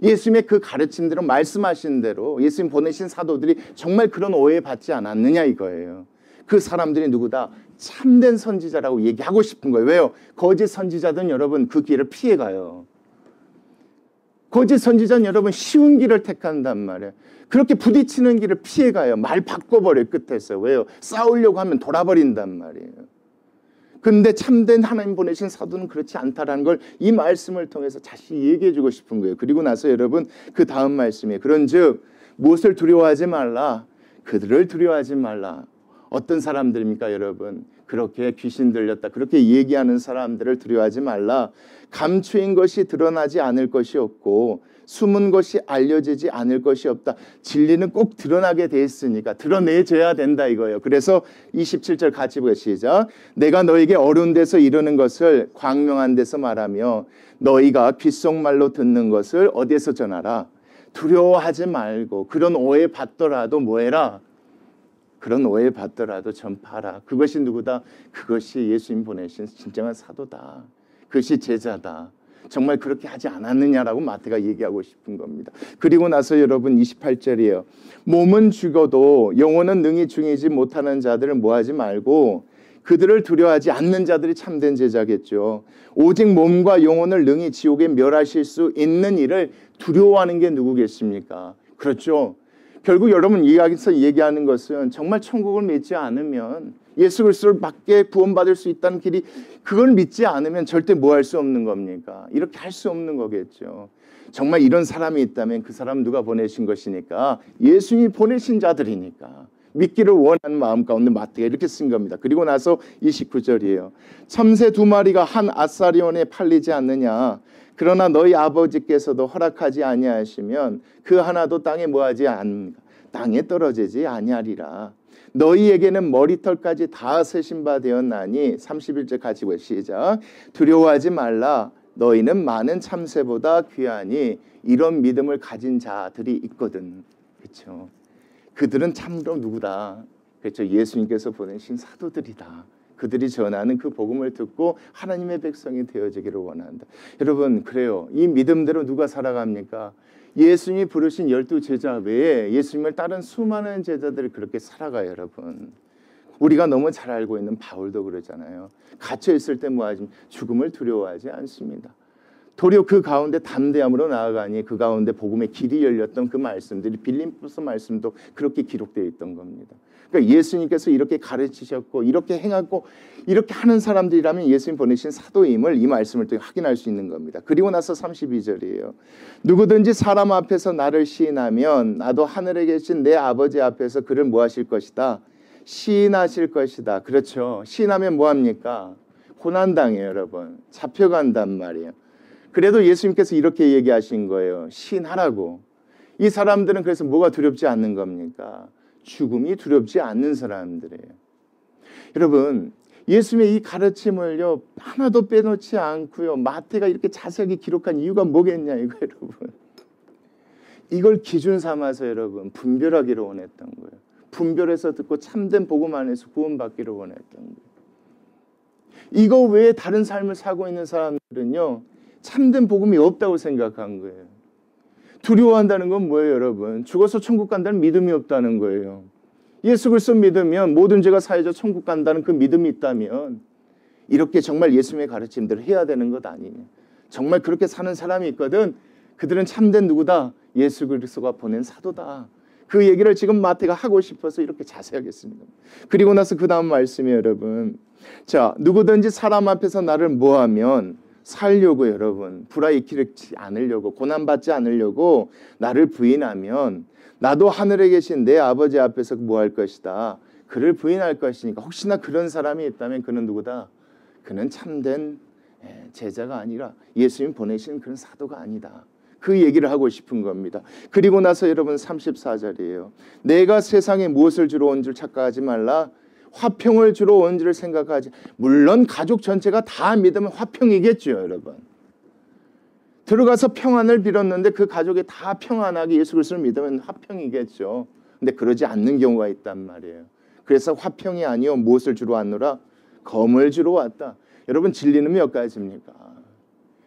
예수님의 그 가르침대로, 말씀하신 대로 예수님 보내신 사도들이 정말 그런 오해 받지 않았느냐 이거예요. 그 사람들이 누구다? 참된 선지자라고 얘기하고 싶은 거예요. 왜요? 거짓 선지자들은 여러분 그 길을 피해가요. 거짓 선지자는 여러분 쉬운 길을 택한단 말이에요. 그렇게 부딪히는 길을 피해가요. 말 바꿔버려요, 끝에서. 왜요? 싸우려고 하면 돌아버린단 말이에요. 근데 참된 하나님 보내신 사도는 그렇지 않다라는 걸 이 말씀을 통해서 다시 얘기해 주고 싶은 거예요. 그리고 나서 여러분 그 다음 말씀이에요. 그런즉 무엇을 두려워하지 말라. 그들을 두려워하지 말라. 어떤 사람들입니까, 여러분? 그렇게 귀신 들렸다, 그렇게 얘기하는 사람들을 두려워하지 말라. 감추인 것이 드러나지 않을 것이 없고 숨은 것이 알려지지 않을 것이 없다. 진리는 꼭 드러나게 돼 있으니까 드러내줘야 된다 이거예요. 그래서 27절 같이 보겠습니다. 시작. 내가 너에게 어려운 데서 이르는 것을 광명한 데서 말하며 너희가 귓속말로 듣는 것을 어디에서 전하라. 두려워하지 말고 그런 오해 받더라도 뭐해라? 그런 오해 받더라도 전파하라. 그것이 누구다? 그것이 예수님 보내신 진정한 사도다. 그것이 제자다. 정말 그렇게 하지 않았느냐라고 마태가 얘기하고 싶은 겁니다. 그리고 나서 여러분 28절이에요. 몸은 죽어도 영혼은 능히 죽이지 못하는 자들을 뭐하지 말고 그들을 두려워하지 않는 자들이 참된 제자겠죠. 오직 몸과 영혼을 능히 지옥에 멸하실 수 있는 일을 두려워하는 게 누구겠습니까? 그렇죠. 결국 여러분 여기서 얘기하는 것은 정말 천국을 믿지 않으면 예수 그리스도를 밖에 구원받을 수 있다는 길이, 그걸 믿지 않으면 절대 뭐 할 수 없는 겁니까? 이렇게 할 수 없는 거겠죠. 정말 이런 사람이 있다면 그 사람 누가 보내신 것이니까? 예수님이 보내신 자들이니까. 믿기를 원하는 마음 가운데 마태가 이렇게 쓴 겁니다. 그리고 나서 29절이에요. 참새 2마리가 한 아사리온에 팔리지 않느냐? 그러나 너희 아버지께서도 허락하지 아니하시면 그 하나도 땅에 뭐하지 않는가? 땅에 떨어지지 아니하리라. 너희에게는 머리털까지 다 세신 바 되었나니 31절 같이 보시죠. 시작. 두려워하지 말라. 너희는 많은 참새보다 귀하니. 이런 믿음을 가진 자들이 있거든. 그렇죠. 그들은 참으로 누구다? 그렇죠. 예수님께서 보내신 사도들이다. 그들이 전하는 그 복음을 듣고 하나님의 백성이 되어지기를 원한다. 여러분, 그래요. 이 믿음대로 누가 살아갑니까? 예수님이 부르신 12제자 외에 예수님을 따른 수많은 제자들이 그렇게 살아가요, 여러분. 우리가 너무 잘 알고 있는 바울도 그러잖아요. 갇혀 있을 때 뭐하지? 죽음을 두려워하지 않습니다. 도리어 그 가운데 담대함으로 나아가니 그 가운데 복음의 길이 열렸던 그 말씀들이 빌립보서 말씀도 그렇게 기록되어 있던 겁니다. 그러니까 예수님께서 이렇게 가르치셨고 이렇게 행하고 이렇게 하는 사람들이라면 예수님 보내신 사도임을 이 말씀을 통해 확인할 수 있는 겁니다. 그리고 나서 32절이에요. 누구든지 사람 앞에서 나를 시인하면 나도 하늘에 계신 내 아버지 앞에서 그를 뭐 하실 것이다? 시인하실 것이다. 그렇죠. 시인하면 뭐합니까? 고난당해요, 여러분. 잡혀간단 말이에요. 그래도 예수님께서 이렇게 얘기하신 거예요. 시인하라고. 이 사람들은 그래서 뭐가 두렵지 않는 겁니까? 죽음이 두렵지 않는 사람들이에요. 여러분, 예수님의 이 가르침을요 하나도 빼놓지 않고요 마태가 이렇게 자세하게 기록한 이유가 뭐겠냐 이거 여러분. 이걸 기준 삼아서 여러분 분별하기를 원했던 거예요. 분별해서 듣고 참된 복음 안에서 구원받기를 원했던 거예요. 이거 외에 다른 삶을 살고 있는 사람들은요 참된 복음이 없다고 생각한 거예요. 두려워한다는 건 뭐예요, 여러분? 죽어서 천국 간다는 믿음이 없다는 거예요. 예수 그리스도 믿으면 모든 죄가 사해져 천국 간다는 그 믿음이 있다면 이렇게 정말 예수님의 가르침대로 해야 되는 것 아니냐. 정말 그렇게 사는 사람이 있거든. 그들은 참된 누구다? 예수 그리스도가 보낸 사도다. 그 얘기를 지금 마태가 하고 싶어서 이렇게 자세하게 씁니다. 그리고 나서 그 다음 말씀이 여러분. 자, 누구든지 사람 앞에서 나를 뭐하면 살려고 여러분 불화익히지 않으려고 고난받지 않으려고 나를 부인하면 나도 하늘에 계신 내 아버지 앞에서 뭐 할 것이다. 그를 부인할 것이니까 혹시나 그런 사람이 있다면 그는 누구다? 그는 참된 제자가 아니라 예수님 보내신 그런 사도가 아니다. 그 얘기를 하고 싶은 겁니다. 그리고 나서 여러분 34절이에요. 내가 세상에 무엇을 주러 온 줄 착각하지 말라. 화평을 주러 온 줄 생각하지. 물론 가족 전체가 다 믿으면 화평이겠죠, 여러분. 들어가서 평안을 빌었는데 그 가족이 다 평안하게 예수 그리스도를 믿으면 화평이겠죠. 근데 그러지 않는 경우가 있단 말이에요. 그래서 화평이 아니요 무엇을 주러 왔노라? 검을 주러 왔다. 여러분 진리는 몇 가지입니까?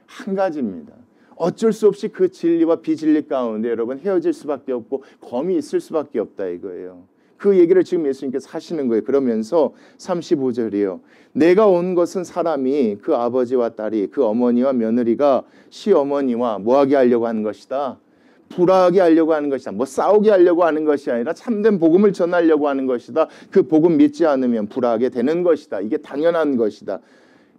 한 가지입니다. 어쩔 수 없이 그 진리와 비진리 가운데 여러분 헤어질 수밖에 없고 검이 있을 수밖에 없다 이거예요. 그 얘기를 지금 예수님께서 하시는 거예요. 그러면서 35절이에요. 내가 온 것은 사람이 그 아버지와 딸이 그 어머니와 며느리가 시어머니와 뭐하게 하려고 하는 것이다. 불화하게 하려고 하는 것이다. 뭐 싸우게 하려고 하는 것이 아니라 참된 복음을 전하려고 하는 것이다. 그 복음 믿지 않으면 불화하게 되는 것이다. 이게 당연한 것이다.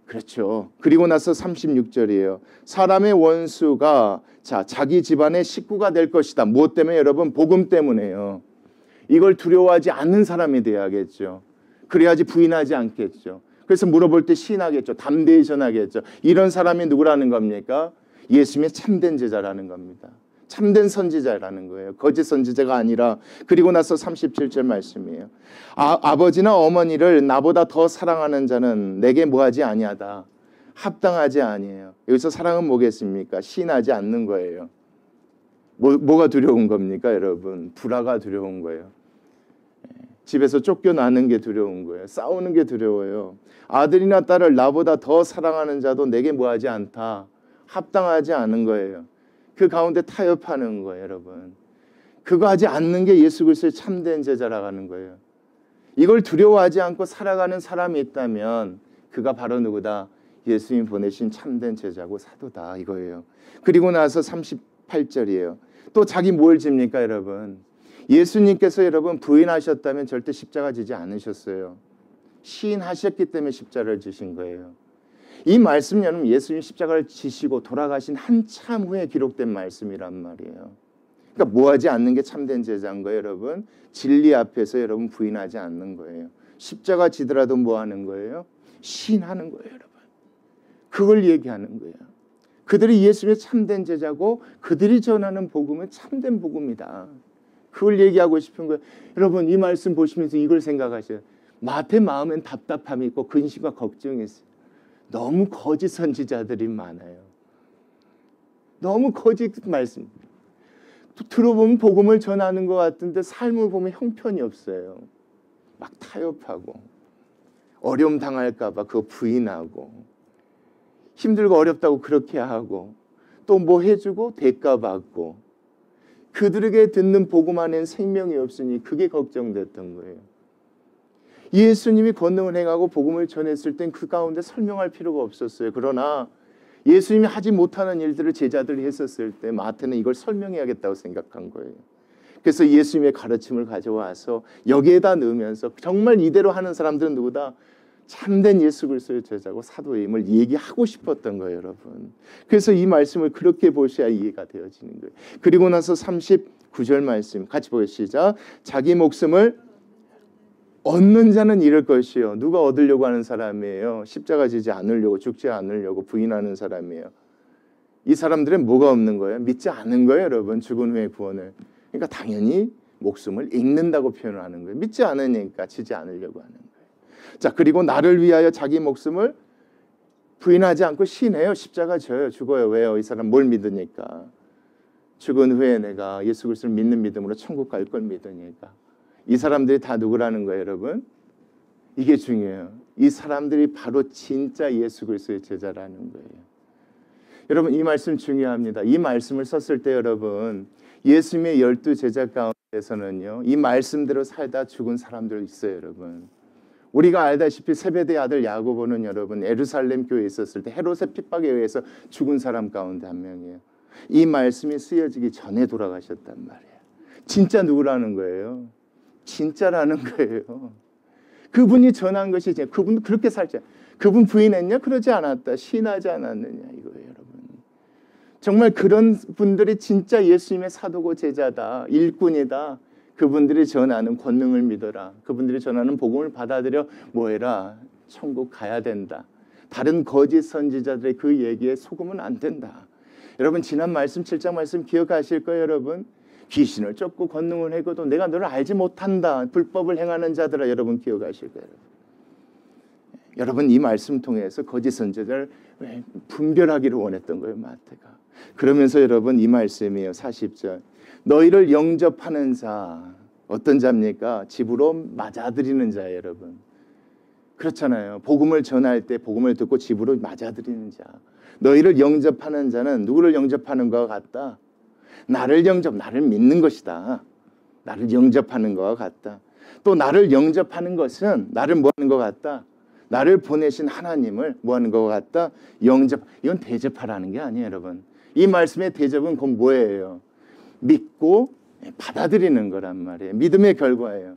그렇죠. 그리고 나서 36절이에요. 사람의 원수가 자기 집안의 식구가 될 것이다. 무엇 때문에 여러분? 복음 때문에요. 이걸 두려워하지 않는 사람이 돼야겠죠. 그래야지 부인하지 않겠죠. 그래서 물어볼 때 시인하겠죠. 담대히 전하겠죠. 이런 사람이 누구라는 겁니까? 예수님의 참된 제자라는 겁니다. 참된 선지자라는 거예요. 거짓 선지자가 아니라. 그리고 나서 37절 말씀이에요. 아버지나 어머니를 나보다 더 사랑하는 자는 내게 뭐하지 아니하다. 합당하지 아니에요. 여기서 사랑은 뭐겠습니까? 시인하지 않는 거예요. 뭐가 두려운 겁니까, 여러분? 불화가 두려운 거예요. 집에서 쫓겨나는 게 두려운 거예요. 싸우는 게 두려워요. 아들이나 딸을 나보다 더 사랑하는 자도 내게 뭐하지 않다. 합당하지 않은 거예요. 그 가운데 타협하는 거예요, 여러분. 그거 하지 않는 게 예수 그리스도의 참된 제자라는 거예요. 이걸 두려워하지 않고 살아가는 사람이 있다면 그가 바로 누구다? 예수님 보내신 참된 제자고 사도다 이거예요. 그리고 나서 38절이에요. 또 자기 뭘 집니까, 여러분? 예수님께서 여러분 부인하셨다면 절대 십자가 지지 않으셨어요. 시인하셨기 때문에 십자가를 지신 거예요. 이 말씀 여러분 예수님 십자가를 지시고 돌아가신 한참 후에 기록된 말씀이란 말이에요. 그러니까 뭐하지 않는 게 참된 제자인 거예요, 여러분. 진리 앞에서 여러분 부인하지 않는 거예요. 십자가 지더라도 뭐 하는 거예요? 시인하는 거예요, 여러분. 그걸 얘기하는 거예요. 그들이 예수님의 참된 제자고 그들이 전하는 복음은 참된 복음이다. 그걸 얘기하고 싶은 거예요. 여러분 이 말씀 보시면서 이걸 생각하셔요. 마태 마음엔 답답함이 있고 근심과 걱정이 있어요. 너무 거짓 선지자들이 많아요. 너무 거짓 말씀. 들어보면 복음을 전하는 것 같은데 삶을 보면 형편이 없어요. 막 타협하고 어려움 당할까 봐 그거 부인하고 힘들고 어렵다고 그렇게 하고 또 뭐 해주고 대가 받고 그들에게 듣는 복음 안에는 생명이 없으니 그게 걱정됐던 거예요. 예수님이 권능을 행하고 복음을 전했을 땐 그 가운데 설명할 필요가 없었어요. 그러나 예수님이 하지 못하는 일들을 제자들이 했었을 때 마태는 이걸 설명해야겠다고 생각한 거예요. 그래서 예수님의 가르침을 가져와서 여기에다 넣으면서 정말 이대로 하는 사람들은 누구다? 참된 예수 그리스도의 제자고 사도임을 얘기하고 싶었던 거예요, 여러분. 그래서 이 말씀을 그렇게 보셔야 이해가 되어지는 거예요. 그리고 나서 39절 말씀 같이 보시죠. 자기 목숨을 얻는 자는 잃을 것이요. 누가 얻으려고 하는 사람이에요? 십자가 지지 않으려고, 죽지 않으려고 부인하는 사람이에요. 이 사람들은 뭐가 없는 거예요? 믿지 않는 거예요, 여러분. 죽은 후의 구원을. 그러니까 당연히 목숨을 잃는다고 표현을 하는 거예요. 믿지 않으니까 지지 않으려고 하는 거예요. 자, 그리고 나를 위하여 자기 목숨을 부인하지 않고 시인해요. 십자가 져요. 죽어요. 왜요? 이 사람 뭘 믿으니까. 죽은 후에 내가 예수 그리스도를 믿는 믿음으로 천국 갈 걸 믿으니까. 이 사람들이 다 누구라는 거예요, 여러분? 이게 중요해요. 이 사람들이 바로 진짜 예수 그리스도의 제자라는 거예요. 여러분, 이 말씀 중요합니다. 이 말씀을 썼을 때 여러분, 예수님의 12 제자 가운데서는요, 이 말씀대로 살다 죽은 사람들 있어요, 여러분. 우리가 알다시피 세베대의 아들 야고보는 여러분 예루살렘 교회에 있었을 때 헤롯의 핍박에 의해서 죽은 사람 가운데 한 명이에요. 이 말씀이 쓰여지기 전에 돌아가셨단 말이에요. 진짜 누구라는 거예요? 진짜라는 거예요. 그분이 전한 것이 이제 그분 그렇게 살자. 그분 부인했냐? 그러지 않았다. 시인하지 않았느냐 이거예요, 여러분. 정말 그런 분들이 진짜 예수님의 사도고 제자다, 일꾼이다. 그분들이 전하는 권능을 믿어라. 그분들이 전하는 복음을 받아들여 뭐해라? 천국 가야 된다. 다른 거짓 선지자들의 그 얘기에 속으면 안 된다. 여러분 지난 말씀 7장 말씀 기억하실 거예요, 여러분. 귀신을 쫓고 권능을 해고도 내가 너를 알지 못한다. 불법을 행하는 자들아. 여러분 기억하실 거예요. 여러분 이 말씀 통해서 거짓 선지자를 분별하기를 원했던 거예요, 마태가. 그러면서 여러분 이 말씀이에요. 40절. 너희를 영접하는 자. 어떤 자입니까? 집으로 맞아들이는 자예요, 여러분. 그렇잖아요. 복음을 전할 때 복음을 듣고 집으로 맞아들이는 자. 너희를 영접하는 자는 누구를 영접하는 것과 같다? 나를 믿는 것이다. 나를 영접하는 것과 같다. 또 나를 영접하는 것은 나를 뭐 하는 것 같다? 나를 보내신 하나님을 뭐 하는 것 같다? 영접. 이건 대접하라는 게 아니에요, 여러분. 이 말씀의 대접은 그건 뭐예요? 믿고 받아들이는 거란 말이에요. 믿음의 결과예요.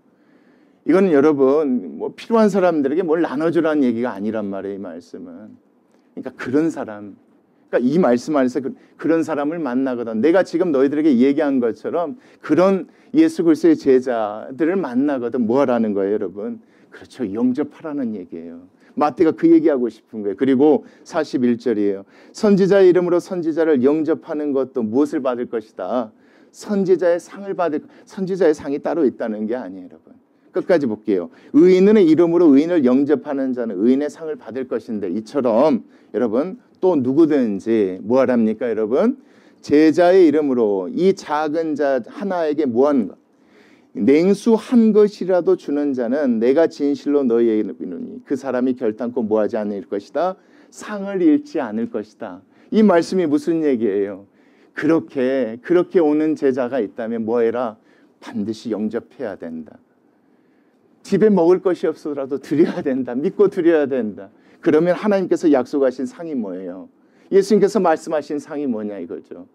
이건 여러분 뭐 필요한 사람들에게 뭘 나눠주라는 얘기가 아니란 말이에요. 이 말씀은. 그러니까 그런 사람, 그러니까 이 말씀 안에서 그런 사람을 만나거든. 내가 지금 너희들에게 얘기한 것처럼 그런 예수 그리스도의 제자들을 만나거든. 뭐 하라는 거예요, 여러분? 그렇죠. 영접하라는 얘기예요. 마태가 그 얘기하고 싶은 거예요. 그리고 41절이에요. 선지자의 이름으로 선지자를 영접하는 것도 무엇을 받을 것이다? 선지자의 상을 받을, 선지자의 상이 따로 있다는 게 아니에요, 여러분. 끝까지 볼게요. 의인의 이름으로 의인을 영접하는 자는 의인의 상을 받을 것인데 이처럼 여러분 또 누구든지 뭐 하랍니까, 여러분? 제자의 이름으로 이 작은 자 하나에게 뭐 하는 것? 냉수 한 것이라도 주는 자는 내가 진실로 너희에게 이르노니 그 사람이 결단코 뭐 하지 않을 것이다? 상을 잃지 않을 것이다. 이 말씀이 무슨 얘기예요? 그렇게 오는 제자가 있다면 뭐 해라? 반드시 영접해야 된다. 집에 먹을 것이 없어도 드려야 된다. 믿고 드려야 된다. 그러면 하나님께서 약속하신 상이 뭐예요? 예수님께서 말씀하신 상이 뭐냐 이거죠.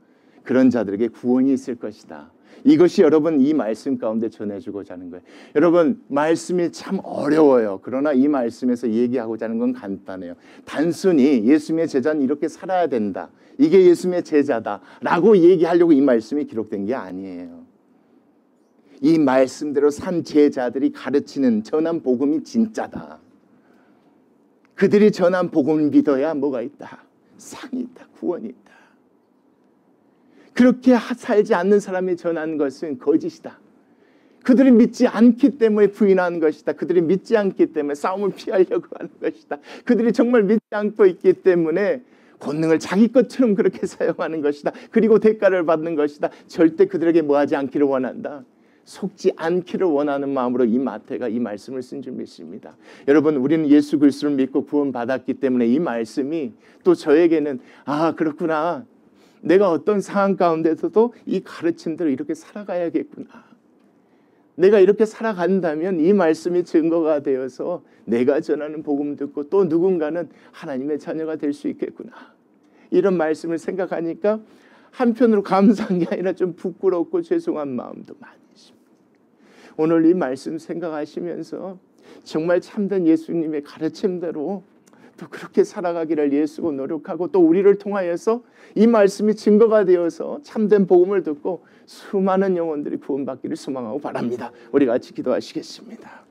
그런 자들에게 구원이 있을 것이다. 이것이 여러분 이 말씀 가운데 전해주고자 하는 거예요. 여러분 말씀이 참 어려워요. 그러나 이 말씀에서 얘기하고자 하는 건 간단해요. 단순히 예수님의 제자는 이렇게 살아야 된다. 이게 예수님의 제자다 라고 얘기하려고 이 말씀이 기록된 게 아니에요. 이 말씀대로 산 제자들이 가르치는 전한 복음이 진짜다. 그들이 전한 복음을 믿어야 뭐가 있다? 상이 있다. 구원이 있다. 그렇게 살지 않는 사람이 전한 것은 거짓이다. 그들이 믿지 않기 때문에 부인하는 것이다. 그들이 믿지 않기 때문에 싸움을 피하려고 하는 것이다. 그들이 정말 믿지 않고 있기 때문에 권능을 자기 것처럼 그렇게 사용하는 것이다. 그리고 대가를 받는 것이다. 절대 그들에게 뭐하지 않기를 원한다. 속지 않기를 원하는 마음으로 이 마태가 이 말씀을 쓴 줄 믿습니다. 여러분 우리는 예수 그리스도를 믿고 구원받았기 때문에 이 말씀이 또 저에게는 아 그렇구나. 내가 어떤 상황 가운데서도 이 가르침대로 이렇게 살아가야겠구나. 내가 이렇게 살아간다면 이 말씀이 증거가 되어서 내가 전하는 복음 듣고 또 누군가는 하나님의 자녀가 될 수 있겠구나. 이런 말씀을 생각하니까 한편으로 감사한 게 아니라 좀 부끄럽고 죄송한 마음도 많이 있습니다. 오늘 이 말씀 생각하시면서 정말 참된 예수님의 가르침대로 또 그렇게 살아가기를 예수고 노력하고 또 우리를 통하여서 이 말씀이 증거가 되어서 참된 복음을 듣고 수많은 영혼들이 구원받기를 소망하고 바랍니다. 우리 같이 기도하시겠습니다.